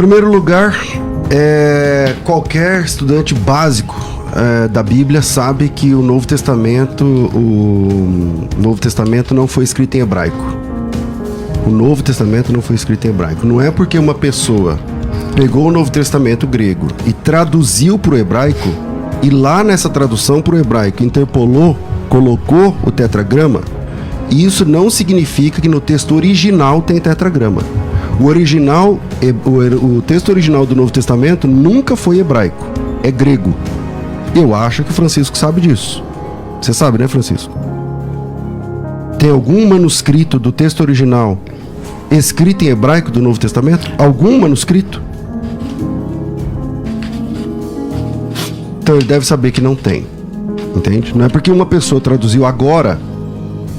primeiro lugar, qualquer estudante básico da Bíblia sabe que o Novo Testamento não foi escrito em hebraico. O Novo Testamento não foi escrito em hebraico. Não é porque uma pessoa pegou o Novo Testamento grego e traduziu para o hebraico, e lá nessa tradução para o hebraico interpolou, colocou o tetragrama, isso não significa que no texto original tem tetragrama. O texto original do Novo Testamento nunca foi hebraico, é grego. Eu acho que o Francisco sabe disso. Você sabe, né, Francisco? Tem algum manuscrito do texto original escrito em hebraico do Novo Testamento? Algum manuscrito? Então ele deve saber que não tem. Entende? Não é porque uma pessoa traduziu agora,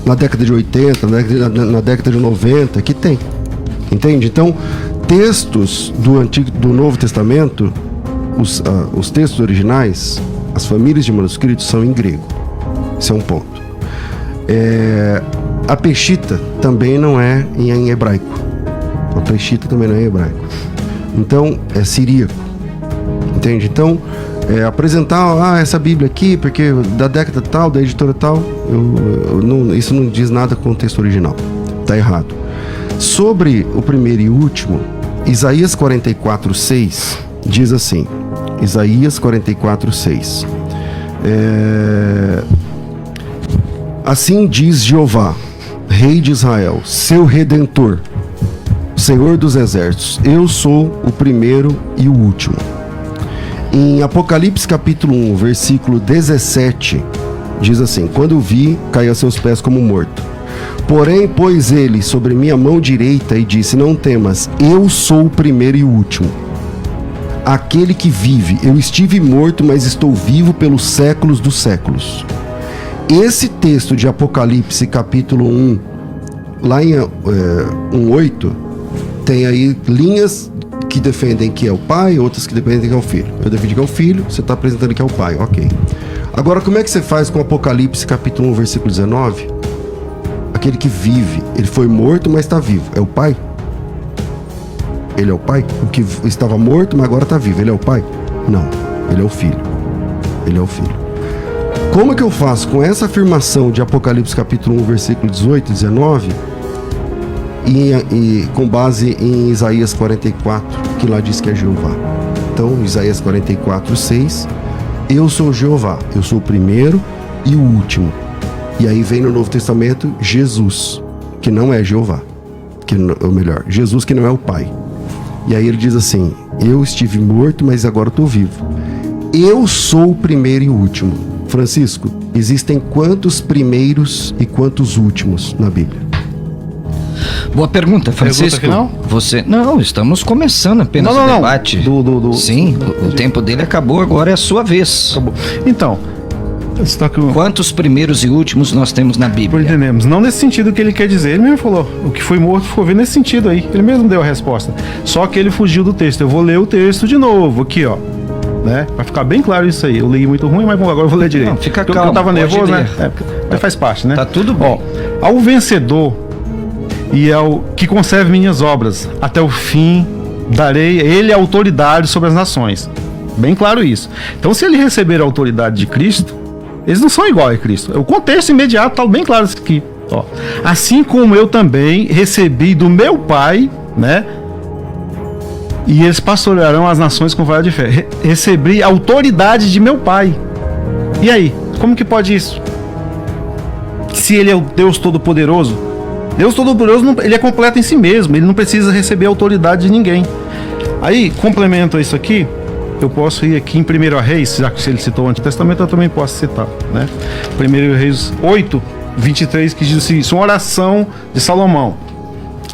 na década de 80, na década de 90, que tem. Entende? Então, textos do Novo Testamento, os textos originais, as famílias de manuscritos são em grego. Esse é um ponto. A Peshitta também não é em hebraico. A Peshitta também não é em hebraico. Então, é siríaco. Entende? Então, apresentar essa Bíblia aqui, porque da década tal, da editora tal, isso não diz nada com o texto original. Está errado. Sobre o primeiro e último, Isaías 44:6 diz assim. Isaías 44:6. Assim diz Jeová, Rei de Israel, seu Redentor, Senhor dos Exércitos, eu sou o primeiro e o último. Em Apocalipse capítulo 1, versículo 17, diz assim: quando o vi, caí a seus pés como morto. Porém, pôs ele sobre minha mão direita e disse: não temas, eu sou o primeiro e o último, aquele que vive. Eu estive morto, mas estou vivo pelos séculos dos séculos. Esse texto de Apocalipse capítulo 1, lá em 1:8, tem aí linhas que defendem que é o pai, outras que defendem que é o filho. Eu defendo que é o filho, você está apresentando que é o pai, ok. Agora, como é que você faz com Apocalipse capítulo 1, versículo 19? Aquele que vive, ele foi morto, mas está vivo. É o pai? Ele é o pai? O que estava morto, mas agora está vivo. Ele é o pai? Não, ele é o filho. Ele é o filho. Como é que eu faço com essa afirmação de Apocalipse capítulo 1, versículo 18 e 19, e com base em Isaías 44, que lá diz que é Jeová? Então, Isaías 44:6, eu sou Jeová, eu sou o primeiro e o último. E aí vem no Novo Testamento Jesus, que não é Jeová, ou melhor, Jesus que não é o Pai. E aí ele diz assim: eu estive morto, mas agora estou vivo. Eu sou o primeiro e o último. Francisco, existem quantos primeiros e quantos últimos na Bíblia? Boa pergunta, Francisco. Não, estamos começando apenas o debate. Sim, o tempo dele acabou, agora é a sua vez. Acabou. Então, quantos primeiros e últimos nós temos na Bíblia? Entendemos. Não nesse sentido que ele quer dizer. Ele mesmo falou, o que foi morto ficou vivo nesse sentido aí. Ele mesmo deu a resposta. Só que ele fugiu do texto. Eu vou ler o texto de novo aqui, ó. Né? Vai ficar bem claro isso aí. Eu li muito ruim, mas bom, agora eu vou ler direito. Não, fica calmo. Eu tava nervoso, né? Mas faz parte, né? Tá tudo bom. Ó, ao vencedor e ao que conserve minhas obras, até o fim darei ele a autoridade sobre as nações. Bem claro isso. Então, se ele receber a autoridade de Cristo, eles não são iguais a Cristo. O contexto imediato está bem claro isso aqui. Ó. Assim como eu também recebi do meu Pai, né? E eles pastorearão as nações com vara de fé. Recebi a autoridade de meu Pai. E aí? Como que pode isso? Se ele é o Deus Todo-Poderoso, Deus Todo-Poderoso, ele é completo em si mesmo. Ele não precisa receber a autoridade de ninguém. Aí, complemento a isso aqui, eu posso ir aqui em 1 Reis, já que ele citou o Antigo Testamento, eu também posso citar, né? 1 Reis 8, 23, que diz assim, isso é uma oração de Salomão.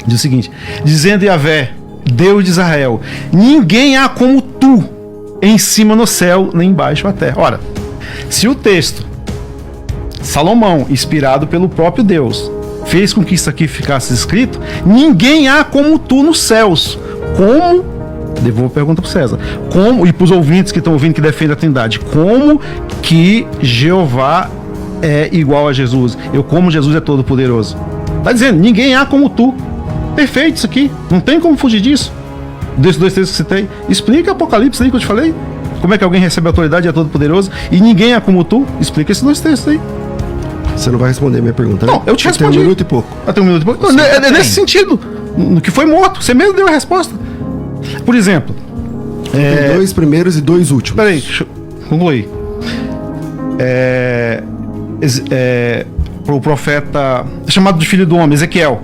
Diz o seguinte: dizendo Yahvé, Deus de Israel, ninguém há como tu, em cima no céu, nem embaixo na terra. Ora, se o texto, Salomão, inspirado pelo próprio Deus, fez com que isso aqui ficasse escrito, ninguém há como tu nos céus. Como? Devolvo a pergunta para o César. Como, e para os ouvintes que estão ouvindo que defendem a Trindade, como que Jeová é igual a Jesus? Como Jesus é todo poderoso? Está dizendo, ninguém há como tu. Perfeito isso aqui, não tem como fugir disso. Desses 2 textos que citei, explica Apocalipse aí que eu te falei. Como é que alguém recebe autoridade e é todo poderoso e ninguém é como tu? Explica esses 2 textos aí. Você não vai responder a minha pergunta, né? Não, eu te respondi. Tem 1 minuto e pouco. Tem 1 minuto e pouco. Não, é nesse sentido. No que foi morto. Você mesmo deu a resposta. Por exemplo... Tem 2 primeiros e 2 últimos. Peraí, deixa eu concluir. O profeta chamado de filho do homem, Ezequiel.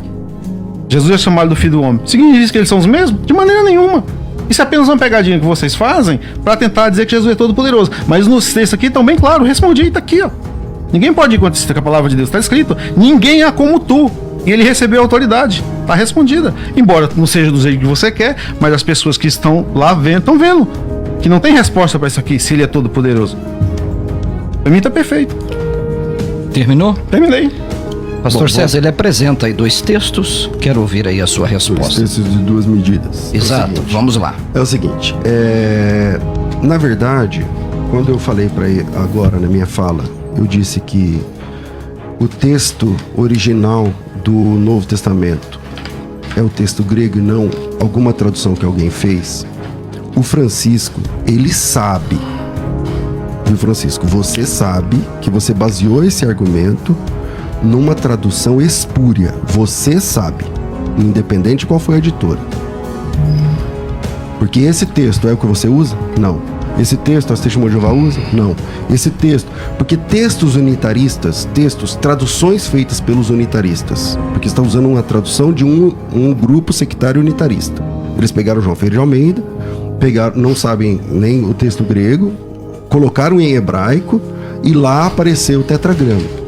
Jesus é chamado do filho do homem. Significa que eles são os mesmos? De maneira nenhuma. Isso é apenas uma pegadinha que vocês fazem para tentar dizer que Jesus é todo poderoso. Mas nos textos aqui estão bem claros. Respondi, tá aqui, ó. Ninguém pode ir contra isso com a palavra de Deus. Está escrito, ninguém é como tu. E ele recebeu autoridade. Está respondida. Embora não seja do jeito que você quer, mas as pessoas que estão lá vendo, estão vendo. Que não tem resposta para isso aqui, se ele é todo poderoso. Para mim está perfeito. Terminou? Terminei. Pastor César, ele apresenta aí 2 textos. Quero ouvir aí a sua resposta. 2 textos de 2 medidas. Exato, vamos lá. É o seguinte, na verdade, quando eu falei para ele agora na minha fala, eu disse que o texto original do Novo Testamento é o texto grego e não alguma tradução que alguém fez. O Francisco, ele sabe. E Francisco, você sabe que você baseou esse argumento numa tradução espúria. Você sabe, independente de qual foi a editora. Porque esse texto é o que você usa? Não. Esse texto as Testemunhas de Jeová usa? Não. Esse texto... Porque textos unitaristas, traduções feitas pelos unitaristas, porque está usando uma tradução de um grupo sectário unitarista. Eles pegaram João Ferreira de Almeida, não sabem nem o texto grego, colocaram em hebraico e lá apareceu o tetragrama.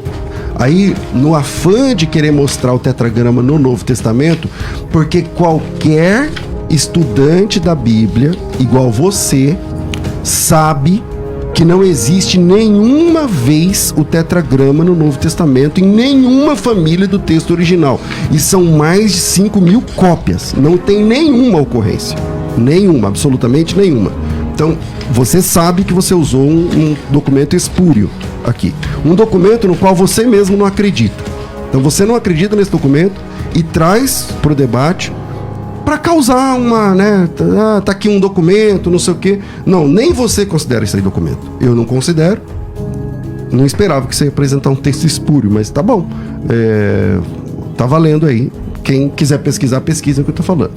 Aí, no afã de querer mostrar o tetragrama no Novo Testamento, porque qualquer estudante da Bíblia, igual você, sabe que não existe nenhuma vez o tetragrama no Novo Testamento em nenhuma família do texto original. E são mais de 5.000 cópias. Não tem nenhuma ocorrência. Nenhuma, absolutamente nenhuma. Então, você sabe que você usou um documento espúrio aqui. Um documento no qual você mesmo não acredita. Então, você não acredita nesse documento e traz para o debate para causar uma, né? Tá aqui um documento, não sei o quê. Não, nem você considera isso aí documento. Eu não considero. Não esperava que você ia apresentar um texto espúrio, mas tá bom. Tá valendo aí. Quem quiser pesquisar, pesquisa o que eu tô falando.